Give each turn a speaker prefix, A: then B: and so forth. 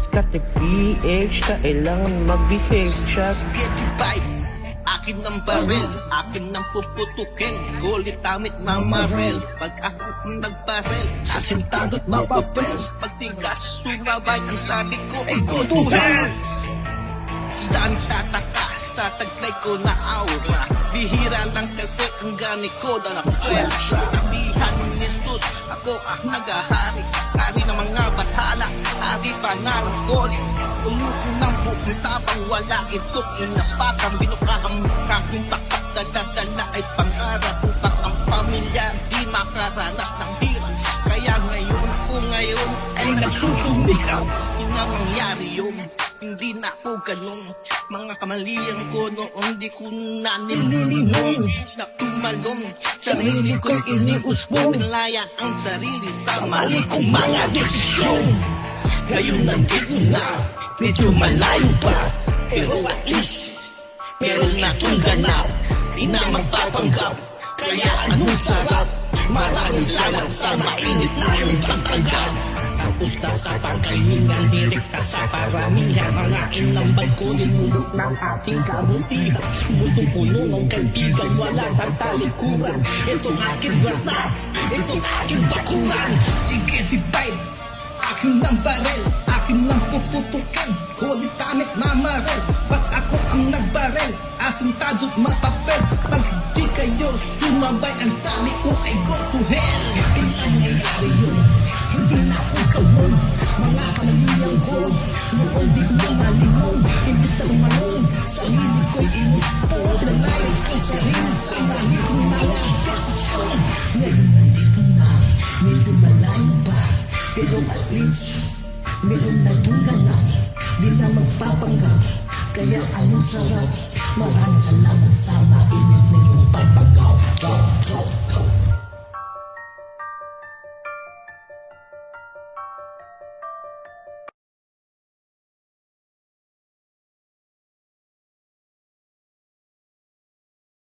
A: diskarte PH, kailangan mag-behave siya.
B: Spaghetti bite, akin ng barel, akin ng puputukin, kulit damit mamarel. Pag ako ang nagbarel, asintado't mapapel. Pag tigas, sumabay, ang sabi ko ay go to hell. Saan tataka sa taglay ko na aura? Bihira lang kasi ang gani ko na napwersa. Sabihan ni Jesus, ako ang nagahari. Hari ng mga bathala, hari pa na ng kolit. Ulusin ng bukong tabang wala itong inapakang binukahang mukha. Kung taktak dala ay pangarap upang ang pamilya di makaranas ng hirap. Kaya ngayon ay nagsusumikap. Yun ang mangyari yun, hindi na ako ganun. Mga kamalian ko noon di ko na nililinong. Na tumalong, sarili ko'y iniusbong. Pinlayan ang sarili sa mali kong mga desisyon. Ngayon nandito na, medyo malayo pa, pero at least meron na itong ganap. Di na magpapanggap, kaya anong sarap. Maraming salamat sa mainit na yung pagtanggap.
C: Sa pusta sa pagkainingan, direkta sa paramihan. Mga inambag ko, nilulok ng ating kabutihan. Butong puno ng kaibigan, wala tatalikuran. Itong aking gata, itong aking bakuran.
B: Sige divide, akin ng barel, akin ng puputukin, kulit damit mamarel. Pag ako ang nagbarel, asintado't mapapel. Pag di kayo sumabay, ang sabi ko ay go to hell. Kailan nangyayari yun? Hindi na ako kawon. Mga kamaliang ko, noon di ko na malimong. Imbis na lumalong, sarili ko'y inuspong. Pinalayan ang sarili sa mali kong mga desisyon. Ngayon nandito na, medyo malayo pa, pero at least meron na itong ganap. Di na magpapanggap, kaya anong sarap. Maraming salamat sa mainit na iyong pagpagaw.